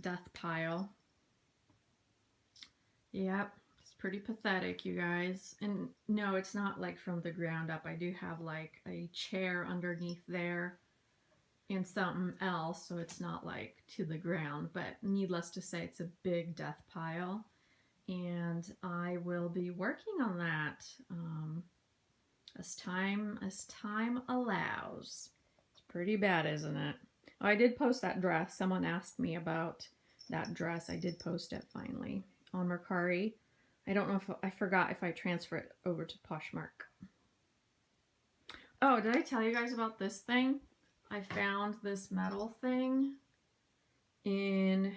death pile. Yep, it's pretty pathetic, you guys. And no, it's not like from the ground up. I do have like a chair underneath there and something else, so it's not like to the ground, but needless to say, it's a big death pile, and I will be working on that as time allows. It's pretty bad, isn't it? Oh, I did post that dress. Someone asked me about that dress. I did post it finally on Mercari. I don't know if I forgot if I transfer it over to Poshmark. Oh, did I tell you guys about this thing? I found this metal thing in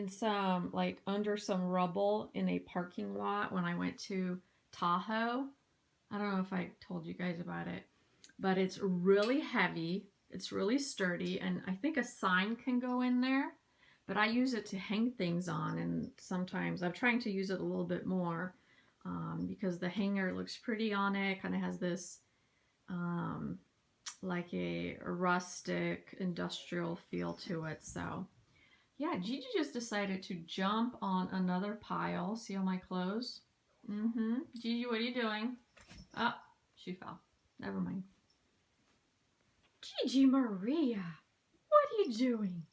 some, like, under some rubble in a parking lot when I went to Tahoe. I don't know if I told you guys about it, but it's really heavy. It's really sturdy, and I think a sign can go in there, but I use it to hang things on, and sometimes I'm trying to use it a little bit more because the hanger looks pretty on it. Kind of has this like a rustic industrial feel to it. So yeah, Gigi just decided to jump on another pile. See all my clothes? Gigi, what are you doing? Oh, she fell. Never mind. Gigi Maria, what are you doing?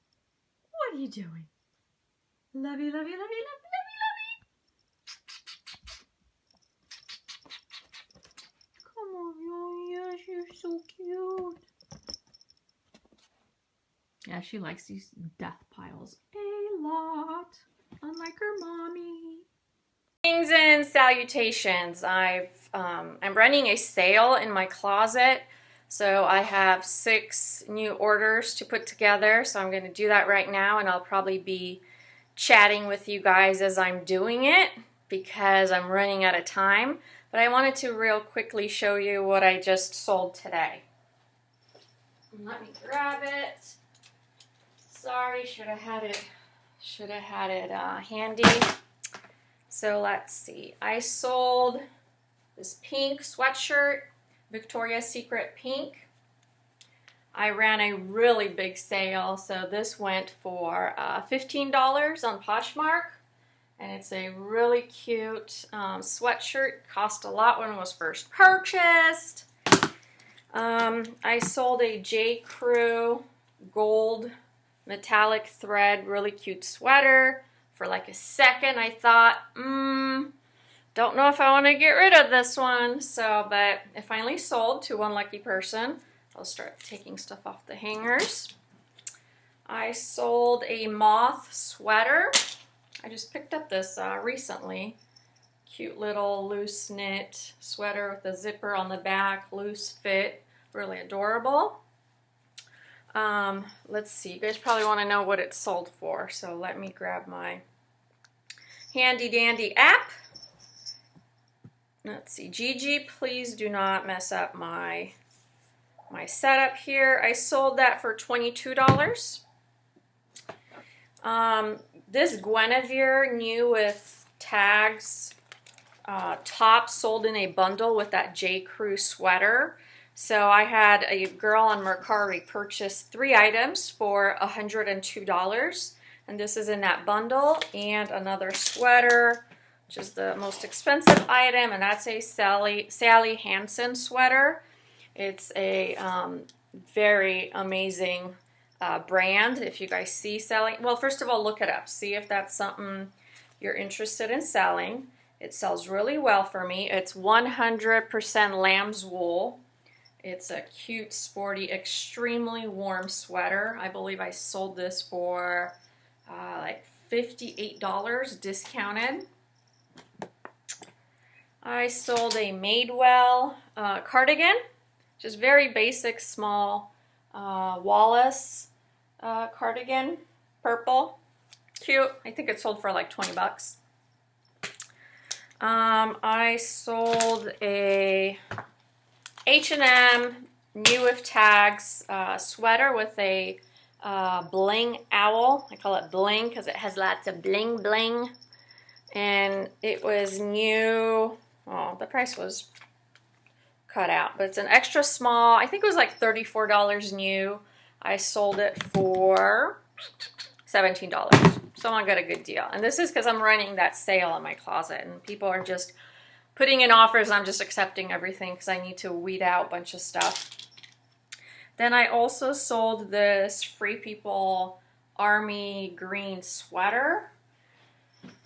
What are you doing? Lovey, lovey, lovey, lovey, lovey, lovey. Come on, oh yes, you're so cute. Yeah, she likes these death piles a lot, unlike her mommy. Greetings and salutations. I'm running a sale in my closet, so I have 6 new orders to put together. So I'm going to do that right now, and I'll probably be chatting with you guys as I'm doing it because I'm running out of time. But I wanted to real quickly show you what I just sold today. Let me grab it. Sorry, should have had it handy. So let's see. I sold this pink sweatshirt, Victoria's Secret pink. I ran a really big sale, so this went for $15 on Poshmark, and it's a really cute sweatshirt. Cost a lot when it was first purchased. I sold a J. Crew gold metallic thread, really cute sweater. For like a second, I thought, don't know if I want to get rid of this one. So, but it finally sold to one lucky person. I'll start taking stuff off the hangers. I sold a moth sweater. I just picked up this recently. Cute little loose knit sweater with a zipper on the back, loose fit, really adorable. Let's see, you guys probably want to know what it sold for, so let me grab my handy dandy app. Let's see, Gigi, please do not mess up my setup here. I sold that for $22. This Guinevere new with tags top sold in a bundle with that J. Crew sweater. So I had a girl on Mercari purchase 3 items for $102, and this is in that bundle, and another sweater, which is the most expensive item, and that's a Sally Hansen sweater. It's a very amazing brand. If you guys see Sally, well, first of all, look it up. See if that's something you're interested in selling. It sells really well for me. It's 100% lamb's wool. It's a cute, sporty, extremely warm sweater. I believe I sold this for like $58 discounted. I sold a Madewell cardigan, just very basic, small Wallace cardigan, purple, cute. I think it sold for like 20 bucks. I sold a H&M new with tags sweater with a bling owl. I call it bling because it has lots of bling bling. And it was new. Oh, the price was cut out, but it's an extra small. I think it was like $34 new. I sold it for $17. So I got a good deal. And this is because I'm running that sale in my closet, and people are just putting in offers. I'm just accepting everything because I need to weed out a bunch of stuff. Then I also sold this Free People Army green sweater.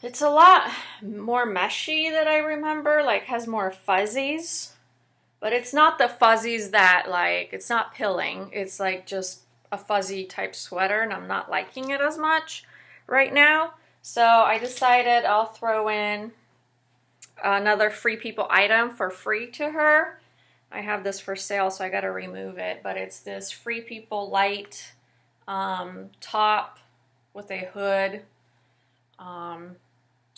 It's a lot more meshy than I remember, like has more fuzzies. But it's not the fuzzies that, like, it's not pilling. It's like just a fuzzy type sweater, and I'm not liking it as much right now. So I decided I'll throw in another Free People item for free to her. I have this for sale, so I got to remove it. But it's this Free People light top with a hood. I'm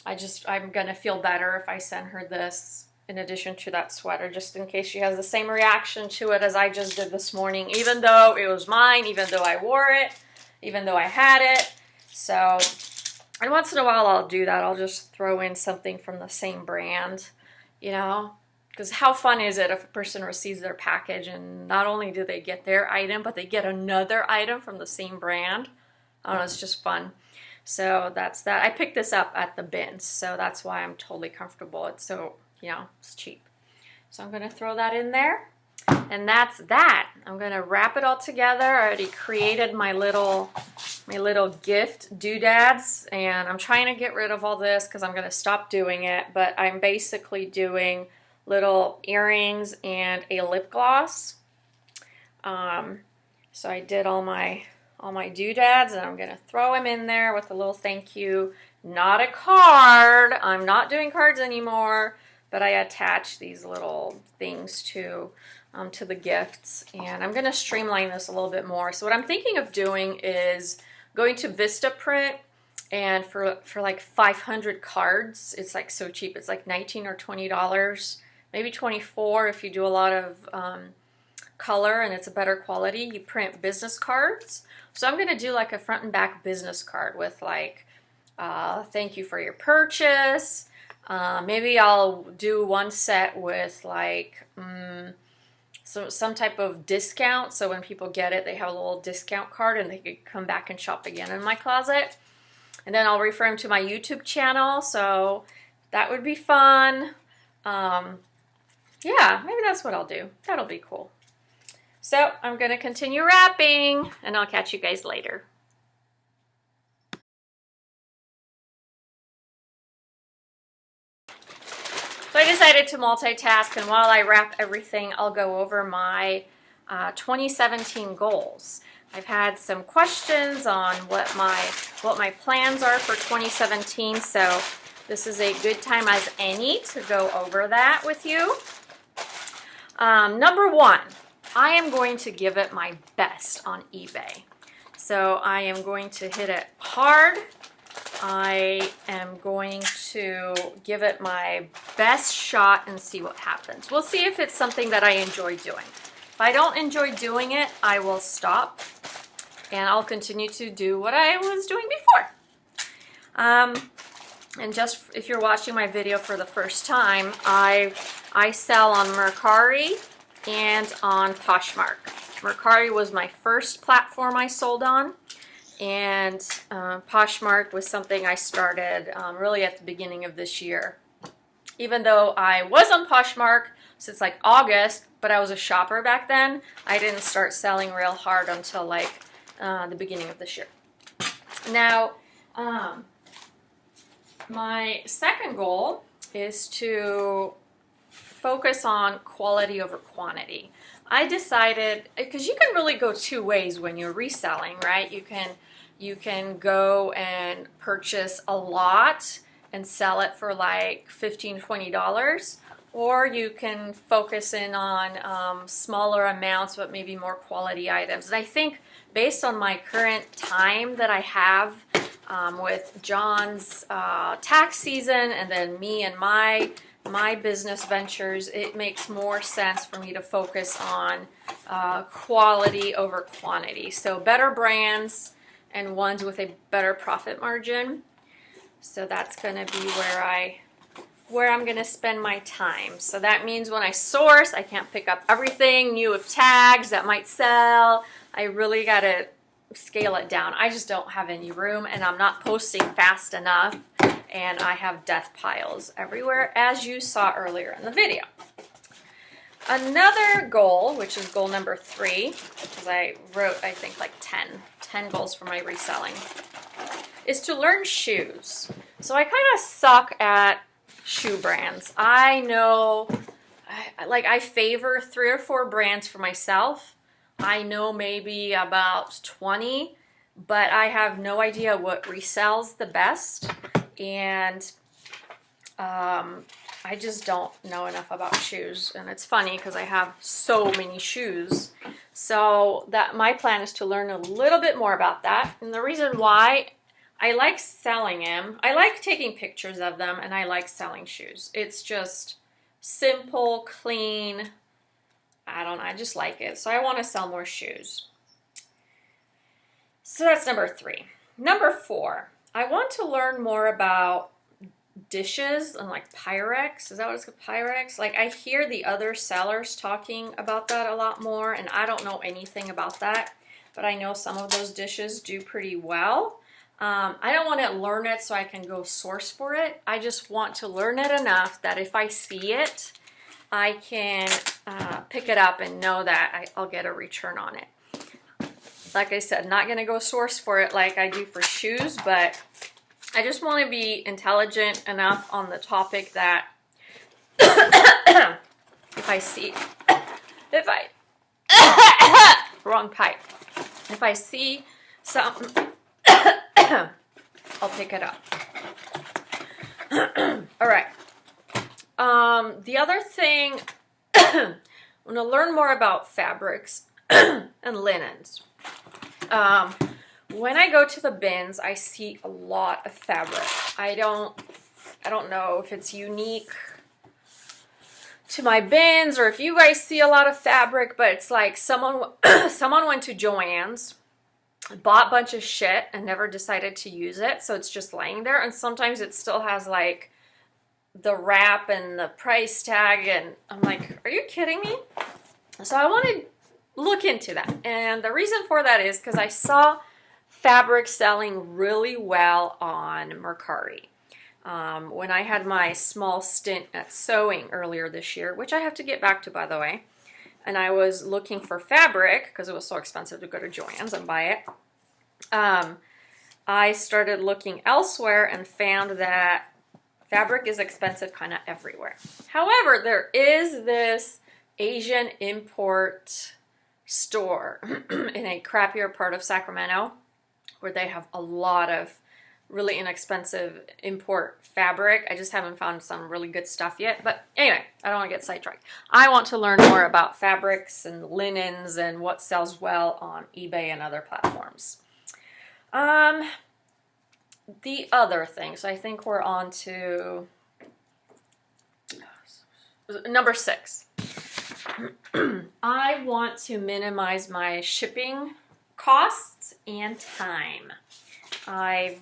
going to feel better if I send her this in addition to that sweater, just in case she has the same reaction to it as I just did this morning, even though it was mine, even though I wore it, even though I had it. So, and once in a while I'll do that. I'll just throw in something from the same brand, you know, because how fun is it if a person receives their package and not only do they get their item, but they get another item from the same brand? I don't know, it's just fun. So that's that. I picked this up at the bins, so that's why I'm totally comfortable. It's so, you know, it's cheap. So I'm going to throw that in there. And that's that. I'm going to wrap it all together. I already created my little gift doodads, and I'm trying to get rid of all this because I'm going to stop doing it. But I'm basically doing little earrings and a lip gloss. So I did all my doodads, and I'm going to throw them in there with a little thank you. Not a card. I'm not doing cards anymore, but I attach these little things to the gifts, and I'm going to streamline this a little bit more. So what I'm thinking of doing is going to Vistaprint, and for like 500 cards, it's like so cheap. It's like $19 or $20, maybe $24 if you do a lot of color and it's a better quality. You print business cards. So I'm going to do like a front and back business card with like thank you for your purchase. Maybe I'll do one set with like some type of discount, so when people get it, they have a little discount card and they can come back and shop again in my closet. And then I'll refer them to my YouTube channel, so that would be fun. Yeah, maybe that's what I'll do. That'll be cool. So I'm going to continue wrapping, and I'll catch you guys later. So I decided to multitask, and while I wrap everything, I'll go over my 2017 goals. I've had some questions on what my plans are for 2017, so this is a good time as any to go over that with you. Number one, I am going to give it my best on eBay. So I am going to hit it hard. I am going to give it my best shot and see what happens. We'll see if it's something that I enjoy doing. If I don't enjoy doing it, I will stop and I'll continue to do what I was doing before. And just if you're watching my video for the first time, I sell on Mercari and on Poshmark. Mercari was my first platform I sold on, and Poshmark was something I started really at the beginning of this year. Even though I was on Poshmark since like August, but I was a shopper back then, I didn't start selling real hard until like the beginning of this year. Now, my second goal is to focus on quality over quantity. I decided, because you can really go two ways when you're reselling, right? You can go and purchase a lot and sell it for like $15, $20, or you can focus in on smaller amounts but maybe more quality items. And I think based on my current time that I have with John's tax season and then me and my business ventures, it makes more sense for me to focus on quality over quantity. So better brands and ones with a better profit margin. So that's going to be where I'm going to spend my time. So that means when I source, I can't pick up everything new with tags that might sell. I really got to scale it down. I just don't have any room, and I'm not posting fast enough, and I have death piles everywhere, as you saw earlier in the video. Another goal, which is goal number 3, because I wrote, I think, like 10 goals for my reselling, is to learn shoes. So I kind of suck at shoe brands. I know, I favor 3 or 4 brands for myself. I know maybe about 20, but I have no idea what resells the best, and I just don't know enough about shoes. And it's funny because I have so many shoes. So that my plan is to learn a little bit more about that. And the reason why, I like selling them. I like taking pictures of them, and I like selling shoes. It's just simple, clean. I just like it. So I want to sell more shoes. So that's number 3. Number 4, I want to learn more about dishes and like Pyrex. Is that what it's called? Pyrex? Like, I hear the other sellers talking about that a lot more, and I don't know anything about that, but I know some of those dishes do pretty well. I don't want to learn it so I can go source for it. I just want to learn it enough that if I see it, I can pick it up and know that I'll get a return on it. Like I said, not going to go source for it like I do for shoes, but I just want to be intelligent enough on the topic that if I see, wrong pipe. If I see something, I'll pick it up. All right. The other thing, I want to learn more about fabrics and linens. When I go to the bins, I see a lot of fabric. I don't know if it's unique to my bins or if you guys see a lot of fabric, but it's like someone went to Joann's, bought a bunch of shit and never decided to use it, so it's just laying there. And sometimes it still has like the wrap and the price tag, and I'm like, are you kidding me? So I want to look into that, and the reason for that is because I saw fabric selling really well on Mercari. When I had my small stint at sewing earlier this year, which I have to get back to, by the way, and I was looking for fabric because it was so expensive to go to Joann's and buy it, I started looking elsewhere and found that fabric is expensive kind of everywhere. However, there is this Asian import store in a crappier part of Sacramento where they have a lot of really inexpensive import fabric. I just haven't found some really good stuff yet. But anyway, I don't want to get sidetracked. I want to learn more about fabrics and linens and what sells well on eBay and other platforms. The other thing, so I think we're on to number 6. I want to minimize my shipping costs and time. I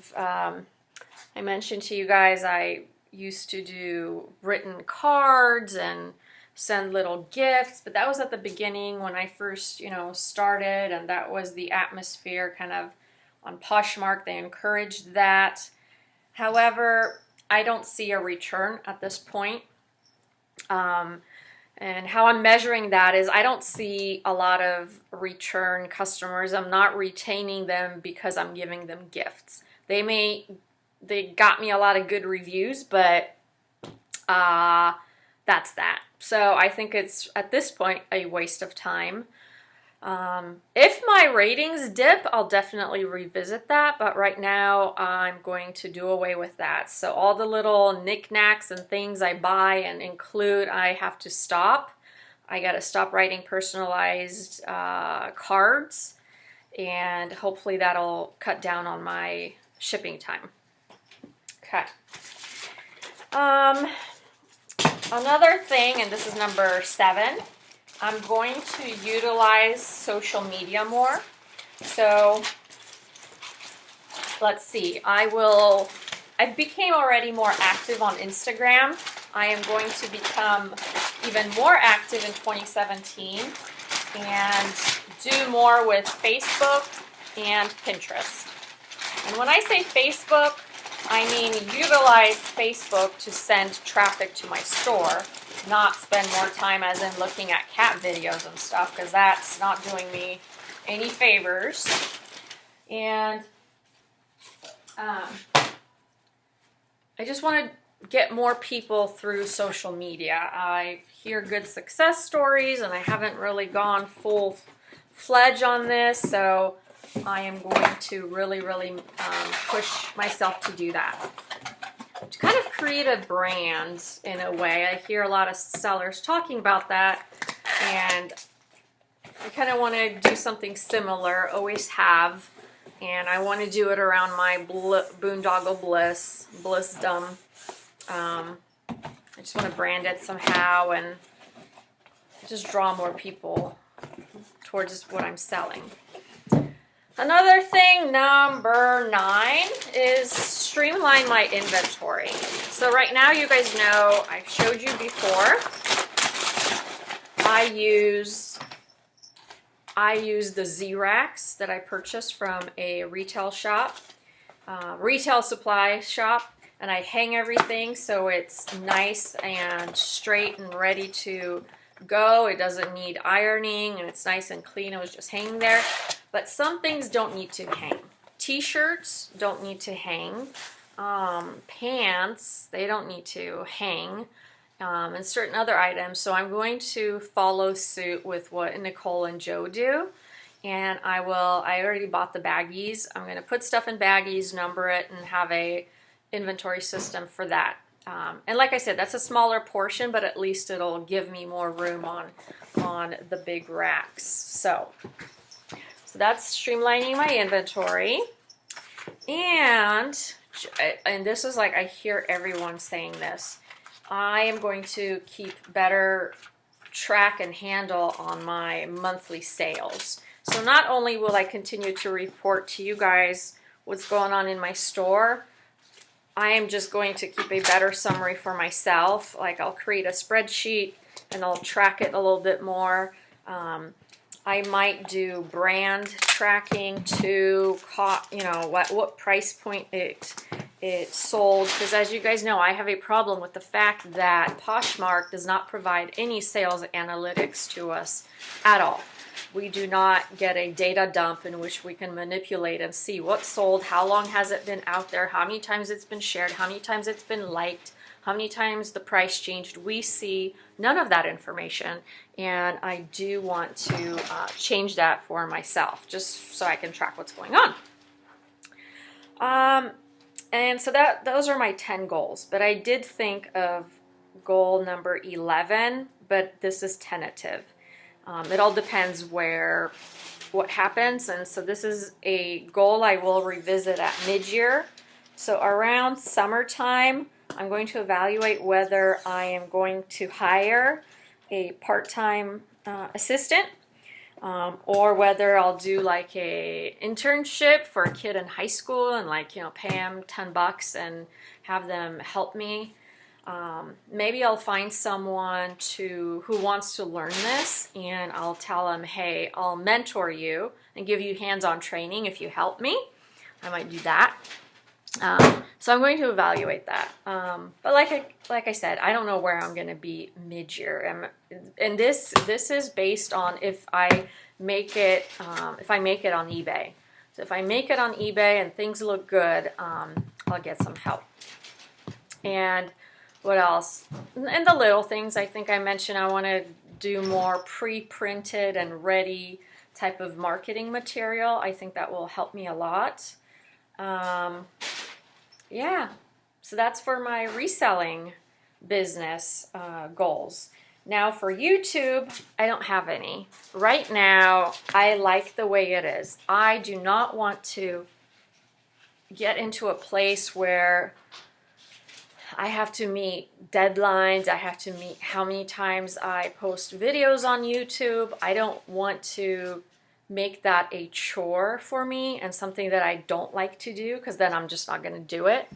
mentioned to you guys I used to do written cards and send little gifts, but that was at the beginning when I first, started, and that was the atmosphere kind of on Poshmark. They encouraged that. However, I don't see a return at this point. And how I'm measuring that is I don't see a lot of return customers. I'm not retaining them because I'm giving them gifts. They got me a lot of good reviews, but that's that. So I think it's, at this point, a waste of time. If my ratings dip, I'll definitely revisit that, but right now I'm going to do away with that. So all the little knickknacks and things I buy and include, I have to stop. I got to stop writing personalized cards, and hopefully that'll cut down on my shipping time. Okay. Another thing, and this is number 7, I'm going to utilize social media more. So let's see, I became already more active on Instagram. I am going to become even more active in 2017 and do more with Facebook and Pinterest. And when I say Facebook, I mean utilize Facebook to send traffic to my store, not spend more time as in looking at cat videos and stuff, because that's not doing me any favors. And I just want to get more people through social media. I hear good success stories, and I haven't really gone full-fledged on this, so I am going to really push myself to do that. To kind of create a brand in a way. I hear a lot of sellers talking about that, and I kind of want to do something similar, always have, and I want to do it around my boondoggle blissdom. I just want to brand it somehow and just draw more people towards what I'm selling. Another thing, number 9, is streamline my inventory. So right now, you guys know, I've showed you before, I use the Z-Racks that I purchased from a retail shop, retail supply shop, and I hang everything so it's nice and straight and ready to go. It doesn't need ironing, and it's nice and clean. It was just hanging there. But some things don't need to hang. T-shirts don't need to hang. Pants, they don't need to hang. And certain other items. So I'm going to follow suit with what Nicole and Joe do. And I already bought the baggies. I'm going to put stuff in baggies, number it, and have a inventory system for that. And like I said, that's a smaller portion, but at least it'll give me more room on the big racks. So that's streamlining my inventory. And this is like, I hear everyone saying this. I am going to keep better track and handle on my monthly sales. So not only will I continue to report to you guys what's going on in my store, I am just going to keep a better summary for myself. Like I'll create a spreadsheet and I'll track it a little bit more. I might do brand tracking to, you know, what price point it sold. Because as you guys know, I have a problem with the fact that Poshmark does not provide any sales analytics to us at all. We do not get a data dump in which we can manipulate and see what sold, how long has it been out there, how many times it's been shared, how many times it's been liked, how many times the price changed. We see none of that information, and I do want to change that for myself, just so I can track what's going on. And so those are my 10 goals, but I did think of goal number 11, but this is tentative. It all depends what happens, and so this is a goal I will revisit at mid-year. So around summertime, I'm going to evaluate whether I am going to hire a part-time assistant, or whether I'll do like a internship for a kid in high school and, like, you know, pay them $10 and have them help me. Maybe I'll find someone who wants to learn this, and I'll tell them, hey, I'll mentor you and give you hands-on training if you help me. I might do that. So I'm going to evaluate that. But like I said, I don't know where I'm going to be mid-year, and this is based on if I make it on eBay. So if I make it on eBay and things look good, I'll get some help. And what else? And the little things I think I mentioned, I want to do more pre-printed and ready type of marketing material. I think that will help me a lot. Yeah, so that's for my reselling business goals. Now for YouTube, I don't have any. Right now, I like the way it is. I do not want to get into a place where I have to meet deadlines. I have to meet how many times I post videos on YouTube. I don't want to make that a chore for me and something that I don't like to do, because then I'm just not going to do it.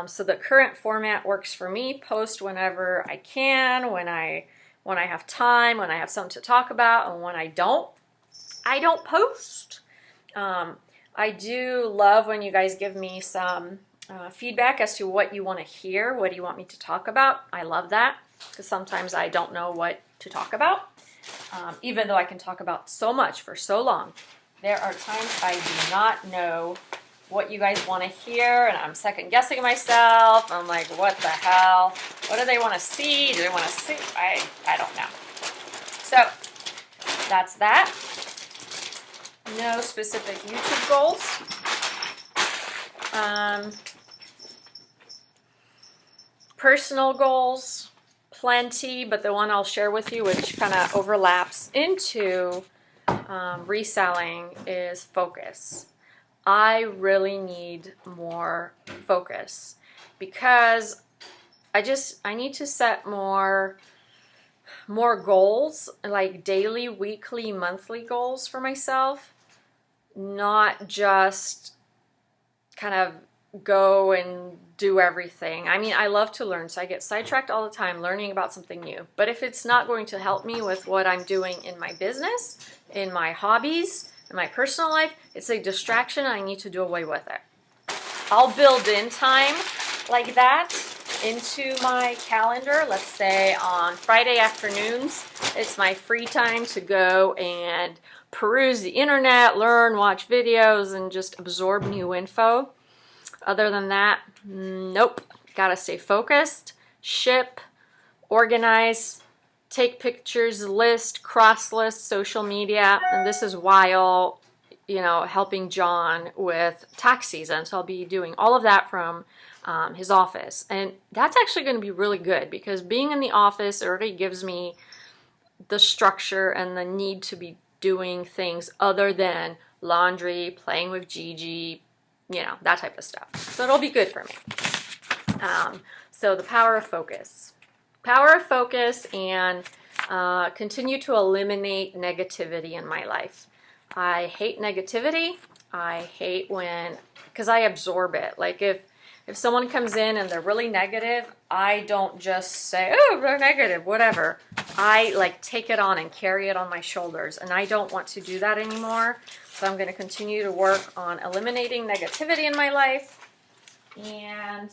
So the current format works for me. Post whenever I can, when I have time, when I have something to talk about, and when I don't post. I do love when you guys give me some feedback as to what you want to hear, what do you want me to talk about. I love that because sometimes I don't know what to talk about, even though I can talk about so much for so long. There are times I do not know what you guys want to hear, and I'm second guessing myself. I'm like, what the hell? What do they want to see? Do they want to see? I don't know. So that's that. No specific YouTube goals. Personal goals, plenty, but the one I'll share with you, which kind of overlaps into reselling, is focus. I really need more focus because I need to set more goals, like daily, weekly, monthly goals for myself, not just kind of go and do everything. I mean, I love to learn, so I get sidetracked all the time learning about something new. But if it's not going to help me with what I'm doing in my business, in my hobbies, in my personal life, it's a distraction. I need to do away with it. I'll build in time like that into my calendar. Let's say on Friday afternoons, it's my free time to go and peruse the internet, learn, watch videos, and just absorb new info. Other than that, nope. Gotta stay focused, ship, organize, take pictures, list, cross-list, social media, and this is while, helping John with tax season. So I'll be doing all of that from his office, and that's actually going to be really good because being in the office already gives me the structure and the need to be doing things other than laundry, playing with Gigi, that type of stuff. So it'll be good for me. So the power of focus. Power of focus, and continue to eliminate negativity in my life. I hate negativity. I hate because I absorb it. Like if someone comes in and they're really negative, I don't just say, oh, they're negative, whatever. I take it on and carry it on my shoulders, and I don't want to do that anymore. So I'm going to continue to work on eliminating negativity in my life, and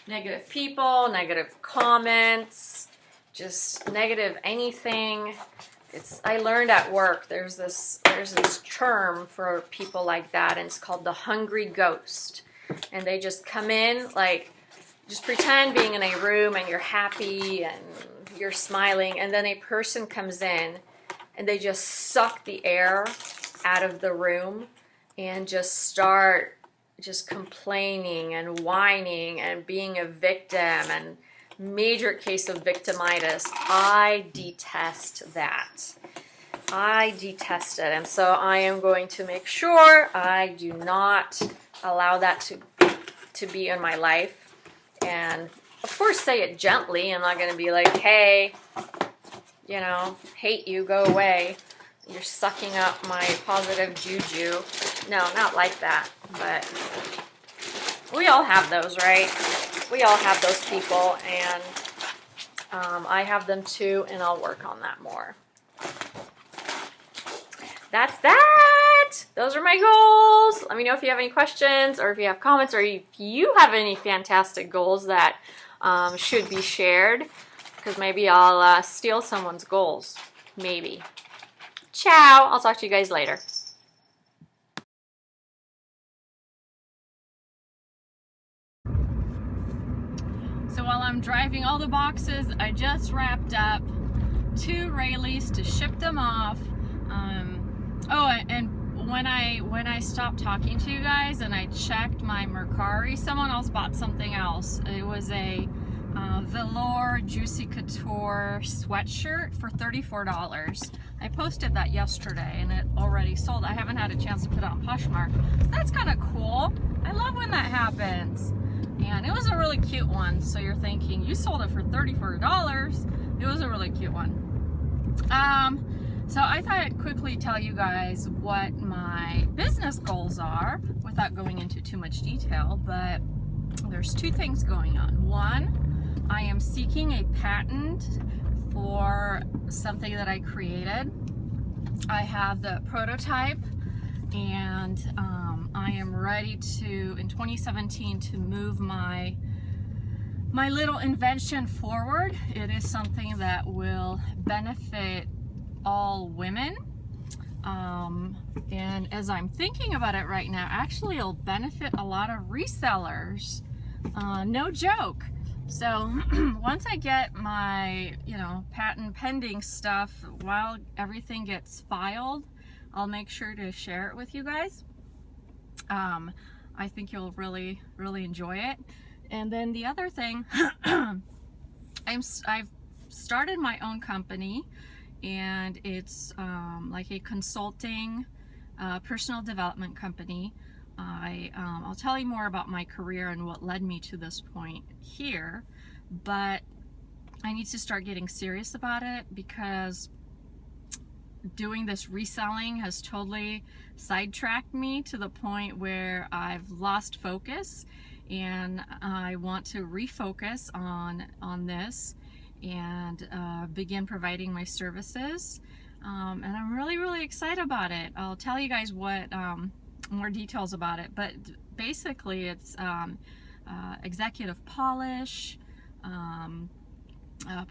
negative people, negative comments, just negative anything. I learned at work there's this term for people like that, and it's called the hungry ghost. And they just come in, just pretend being in a room and you're happy and you're smiling, and then a person comes in and they just suck the air out of the room and just start complaining and whining and being a victim, and major case of victimitis. I detest that. I detest it, and so I am going to make sure I do not allow that to be in my life. And of course, say it gently. I'm not going to be like, hey, hate you, go away. You're sucking up my positive juju. No, not like that. But we all have those, right? We all have those people, and I have them too, and I'll work on that more. That's that. Those are my goals. Let me know if you have any questions, or if you have comments, or if you have any fantastic goals that should be shared, because maybe I'll steal someone's goals. Maybe. Ciao. I'll talk to you guys later. So while I'm driving all the boxes, I just wrapped up 2 Rayleighs to ship them off. And when I stopped talking to you guys and I checked my Mercari, someone else bought something else. It was a velour Juicy Couture sweatshirt for $34. I posted that yesterday and it already sold. I haven't had a chance to put it on Poshmark. So that's kind of cool. I love when that happens. And it was a really cute one. So you're thinking, you sold it for $34. It was a really cute one. So I thought I'd quickly tell you guys what my business goals are without going into too much detail, but there's 2 things going on. One, I am seeking a patent for something that I created. I have the prototype, and I am ready to, in 2017, to move my little invention forward. It is something that will benefit all women. And as I'm thinking about it right now, actually it'll benefit a lot of resellers. No joke. So once I get my, patent pending stuff, while everything gets filed, I'll make sure to share it with you guys. I think you'll really, really enjoy it. And then the other thing, I've started my own company, and it's like a consulting, personal development company. I'll tell you more about my career and what led me to this point here, but I need to start getting serious about it, because doing this reselling has totally sidetracked me to the point where I've lost focus, and I want to refocus on this and begin providing my services. And I'm really, really excited about it. I'll tell you guys what more details about it, but basically it's executive polish,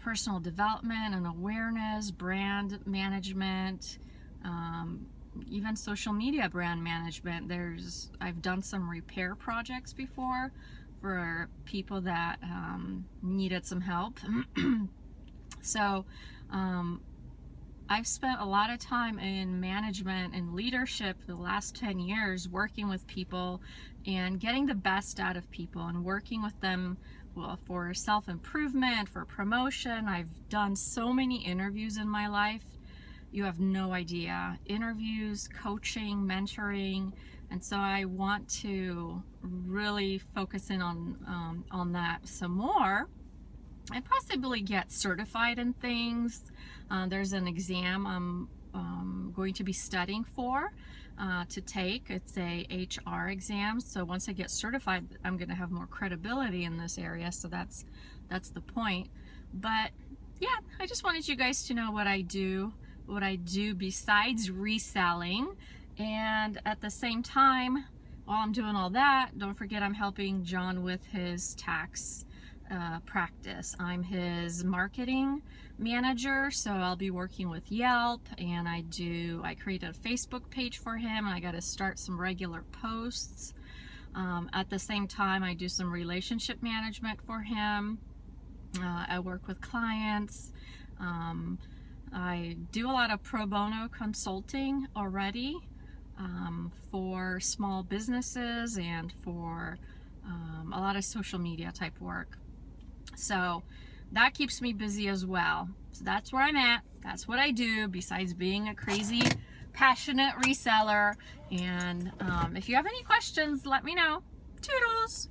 personal development and awareness, brand management, even social media brand management. I've done some repair projects before for people that needed some help. So I've spent a lot of time in management and leadership the last 10 years working with people and getting the best out of people and working with them, well, for self-improvement, for promotion. I've done so many interviews in my life. You have no idea. Interviews, coaching, mentoring. And so I want to really focus in on that some more, and possibly get certified in things. There's an exam I'm going to be studying for to take. It's a HR exam. So once I get certified, I'm going to have more credibility in this area. So that's the point. But yeah, I just wanted you guys to know what I do besides reselling. And at the same time, while I'm doing all that, don't forget I'm helping John with his tax practice. I'm his marketing manager, so I'll be working with Yelp, and I created a Facebook page for him, and I got to start some regular posts. At the same time, I do some relationship management for him. I work with clients. I do a lot of pro bono consulting already for small businesses and for a lot of social media type work. So that keeps me busy as well. So that's where I'm at. That's what I do besides being a crazy, passionate reseller. And if you have any questions, let me know. Toodles!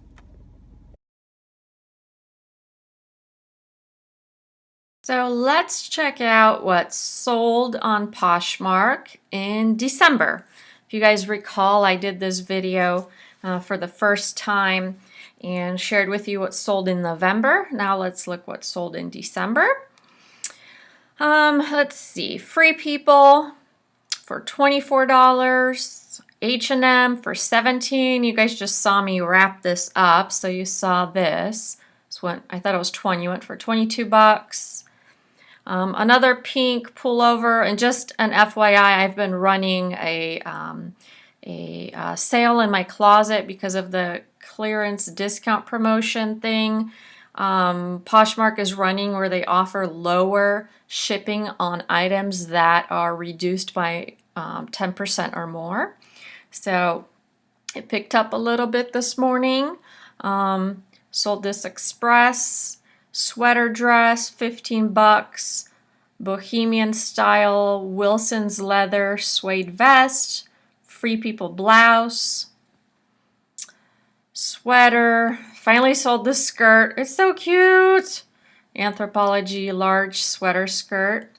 So let's check out what sold on Poshmark in December. If you guys recall, I did this video for the first time and shared with you what sold in November. Now let's look what sold in December. Let's see, Free People for $24, H&M for $17. You guys just saw me wrap this up, so you saw this. I thought it was 20. Went for 22 bucks. Another pink pullover, and just an FYI, I've been running a sale in my closet because of the clearance discount promotion thing. Poshmark is running where they offer lower shipping on items that are reduced by 10% or more. So it picked up a little bit this morning. Sold this Express sweater dress, 15 bucks. Bohemian style Wilson's leather suede vest. Free People blouse. Sweater. Finally sold this skirt. It's so cute. Anthropologie large sweater skirt.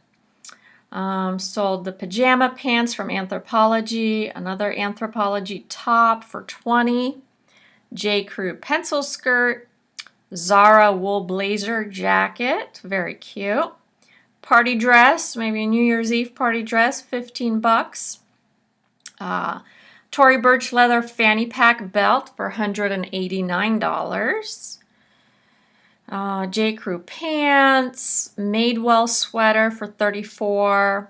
Sold the pajama pants from Anthropologie. Another Anthropologie top for 20. J. Crew pencil skirt. Zara wool blazer jacket. Very cute. Party dress, maybe a New Year's Eve party dress, 15 bucks. Tory Burch leather fanny pack belt for $189. J. Crew pants, Madewell sweater for $34.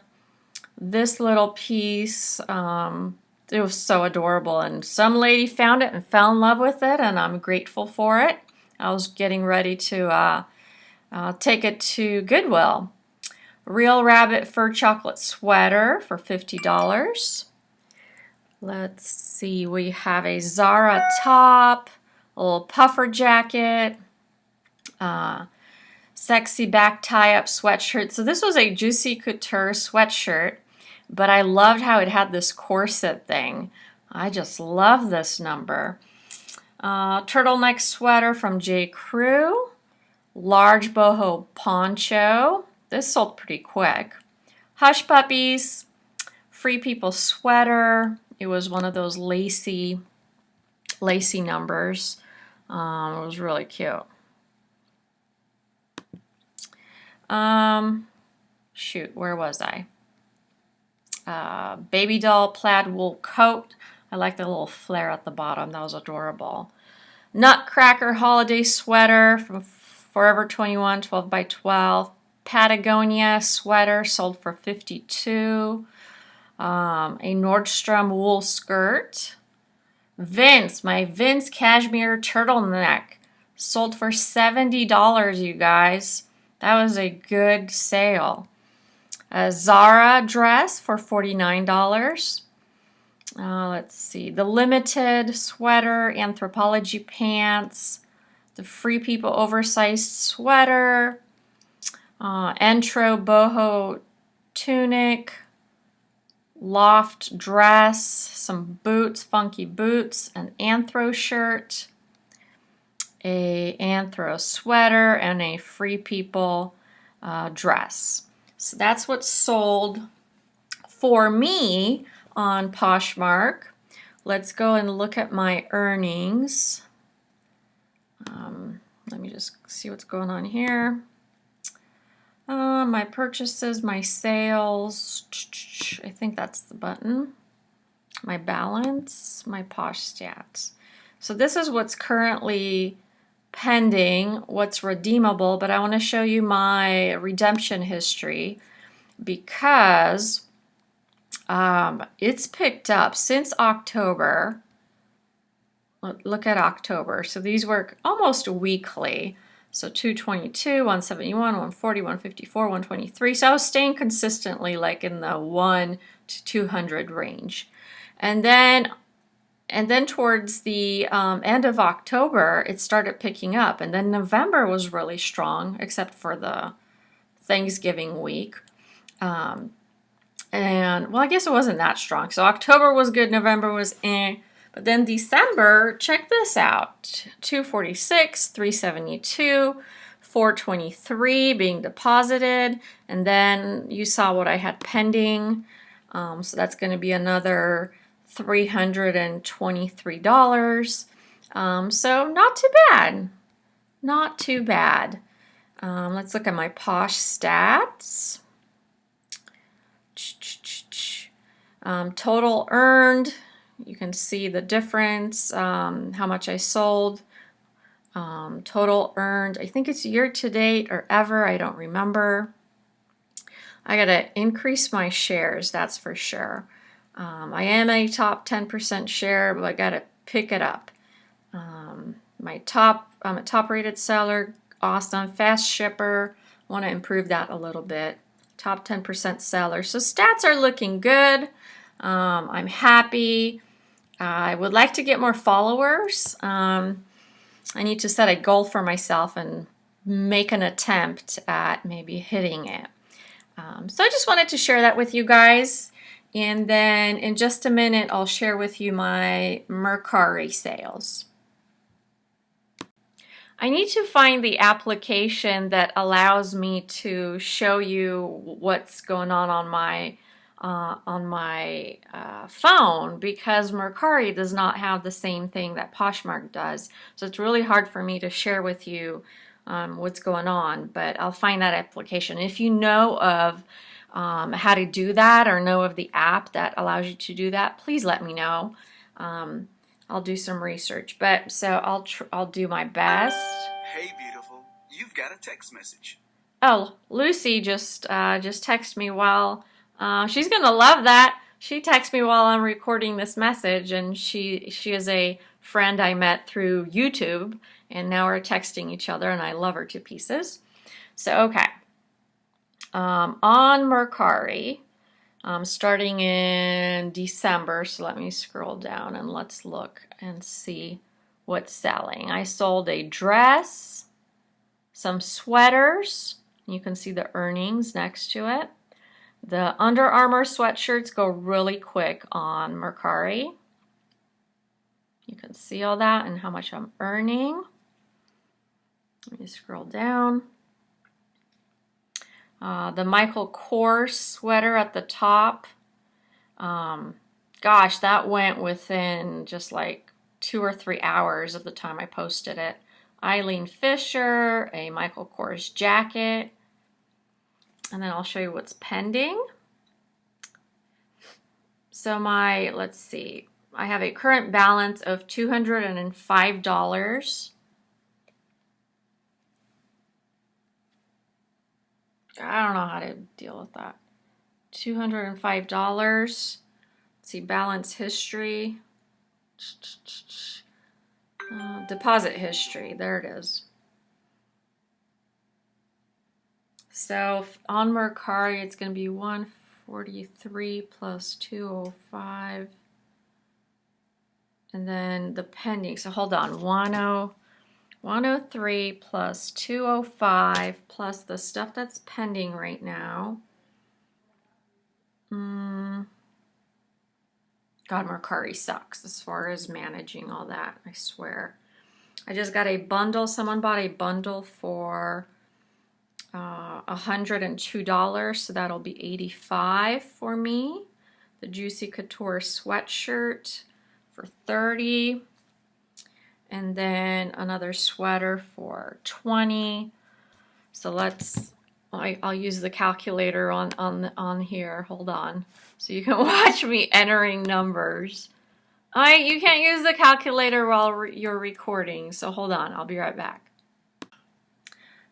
This little piece, it was so adorable, and some lady found it and fell in love with it, and I'm grateful for it. I was getting ready to take it to Goodwill. Real Rabbit fur chocolate sweater for $50. Let's see, we have a Zara top, a little puffer jacket, sexy back tie-up sweatshirt. So this was a Juicy Couture sweatshirt, but I loved how it had this corset thing. I just love this number. Turtleneck sweater from J. Crew. Large boho poncho. This sold pretty quick. Hush Puppies. Free People sweater. It was one of those lacy numbers. It was really cute. Shoot, where was I? Baby doll plaid wool coat. I like the little flare at the bottom. That was adorable. Nutcracker holiday sweater from Forever 21, 12 by 12. Patagonia sweater sold for $52. A Nordstrom wool skirt. My Vince cashmere turtleneck sold for $70, you guys. That was a good sale. A Zara dress for $49. Let's see. The Limited sweater, Anthropology pants, the Free People oversized sweater, Entro boho tunic, loft dress, some boots, funky boots, an Anthro shirt, a Anthro sweater, and a Free People dress. So that's what sold for me on Poshmark. Let's go and look at my earnings. Let me just see what's going on here. My purchases, my sales. I think that's the button. My balance, my Posh stats. So this is what's currently pending, what's redeemable, but I want to show you my redemption history because it's picked up since October. Look at October. So these work almost weekly. So 222, 171, 140, 154, 123. So I was staying consistently like in the 1 to 200 range. And then towards the end of October, it started picking up. And then November was really strong, except for the Thanksgiving week. And, well, I guess it wasn't that strong. So October was good, November was eh. But then December, check this out. 246, 372, 423 being deposited. And then you saw what I had pending. So that's going to be another $323. So not too bad. Not too bad. Let's look at my Posh stats. Total earned. You can see the difference, how much I sold. Total earned, I think it's year to date or ever, I don't remember. I gotta increase my shares, that's for sure. I am a top 10% share, but I gotta pick it up. I'm a top rated seller, awesome, fast shipper, want to improve that a little bit. Top 10% seller, so stats are looking good. I'm happy. I would like to get more followers. I need to set a goal for myself and make an attempt at maybe hitting it. So I just wanted to share that with you guys. And then in just a minute, I'll share with you my Mercari sales. I need to find the application that allows me to show you what's going on my phone, because Mercari does not have the same thing that Poshmark does. So it's really hard for me to share with you what's going on, but I'll find that application. If you know of how to do that or know of the app that allows you to do that, please let me know. I'll do some research, but so I'll do my best. Hey, beautiful, you've got a text message. Oh, Lucy just texted me while she's gonna love that. She texts me while I'm recording this message, and she is a friend I met through YouTube, and now we're texting each other, and I love her to pieces. So okay, on Mercari, starting in December. So let me scroll down and let's look and see what's selling. I sold a dress, some sweaters. You can see the earnings next to it. The Under Armour sweatshirts go really quick on Mercari. You can see all that and how much I'm earning. Let me scroll down. The Michael Kors sweater at the top. Gosh, that went within just like 2 or 3 hours of the time I posted it. Eileen Fisher, a Michael Kors jacket. And then I'll show you what's pending. So let's see, I have a current balance of $205. I don't know how to deal with that. $205. Let's see, balance history. Deposit history, there it is. So on Mercari, it's going to be 143 plus 205. And then the pending, so hold on, 103 plus 205 plus the stuff that's pending right now. God, Mercari sucks as far as managing all that, I swear. I just got a bundle. Someone bought a bundle for $102, so that'll be $85 for me. The Juicy Couture sweatshirt for $30, and then another sweater for $20. So I'll use the calculator on here. Hold on, so you can watch me entering numbers. You can't use the calculator while you're recording, so hold on, I'll be right back.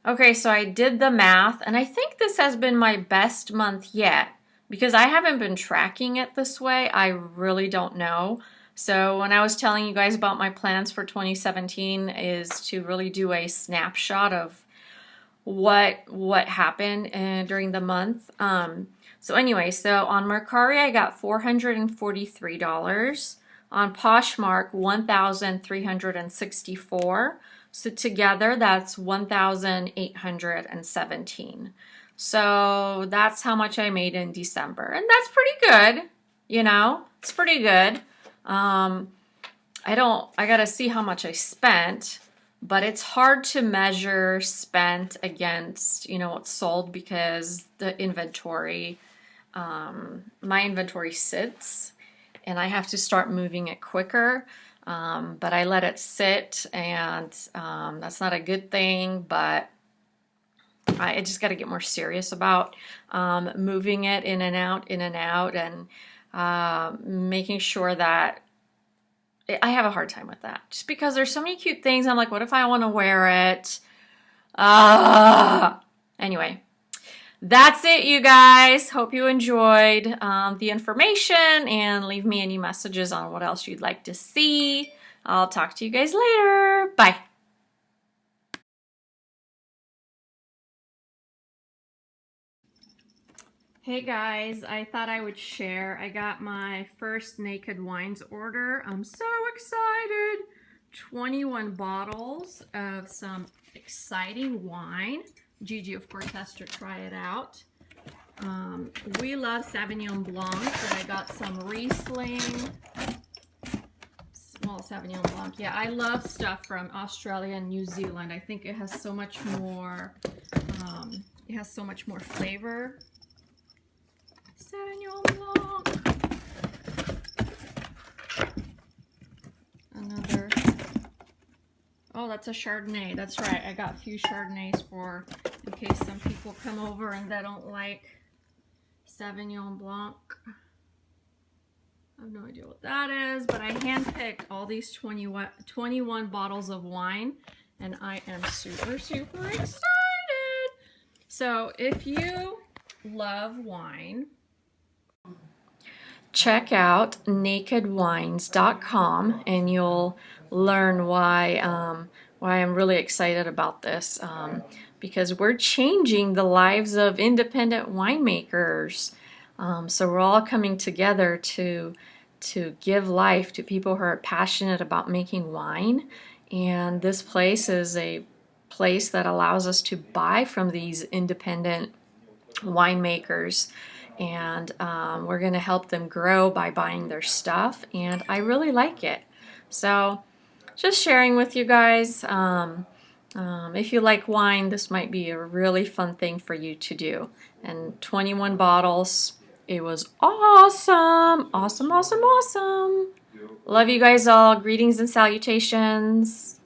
Okay, so I did the math, and I think this has been my best month yet because I haven't been tracking it this way. I really don't know. So when I was telling you guys about my plans for 2017 is to really do a snapshot of what happened during the month. So anyway, so on Mercari I got $443. On Poshmark, $1,364. So together, that's $1,817. So that's how much I made in December. And that's pretty good, you know, it's pretty good. I gotta see how much I spent, but it's hard to measure spent against, you know, what's sold because the inventory, my inventory sits and I have to start moving it quicker. But I let it sit, and that's not a good thing, but I just got to get more serious about moving it in and out, and making sure that I have a hard time with that. Just because there's so many cute things. I'm like, what if I want to wear it? Anyway. That's it, you guys. Hope you enjoyed the information, and leave me any messages on what else you'd like to see. I'll talk to you guys later. Bye. Hey guys, I thought I would share. I got my first Naked Wines order. I'm so excited. 21 bottles of some exciting wine. Gigi, of course, has to try it out. We love Sauvignon Blanc, but I got some Riesling. Small Sauvignon Blanc. Yeah, I love stuff from Australia and New Zealand. I think it has so much more, flavor. Sauvignon Blanc. Another. Oh, that's a Chardonnay. That's right. I got a few Chardonnays for in case some people come over and they don't like Sauvignon Blanc. I have no idea what that is, but I handpicked all these 21 bottles of wine, and I am super, super excited. So if you love wine, check out nakedwines.com and you'll learn why I'm really excited about this, because we're changing the lives of independent winemakers. So we're all coming together to give life to people who are passionate about making wine, and this place is a place that allows us to buy from these independent winemakers, and we're going to help them grow by buying their stuff, and I really like it. So just sharing with you guys, if you like wine, this might be a really fun thing for you to do. And 21 bottles. It was awesome. Awesome, awesome, awesome. Love you guys all. Greetings and salutations.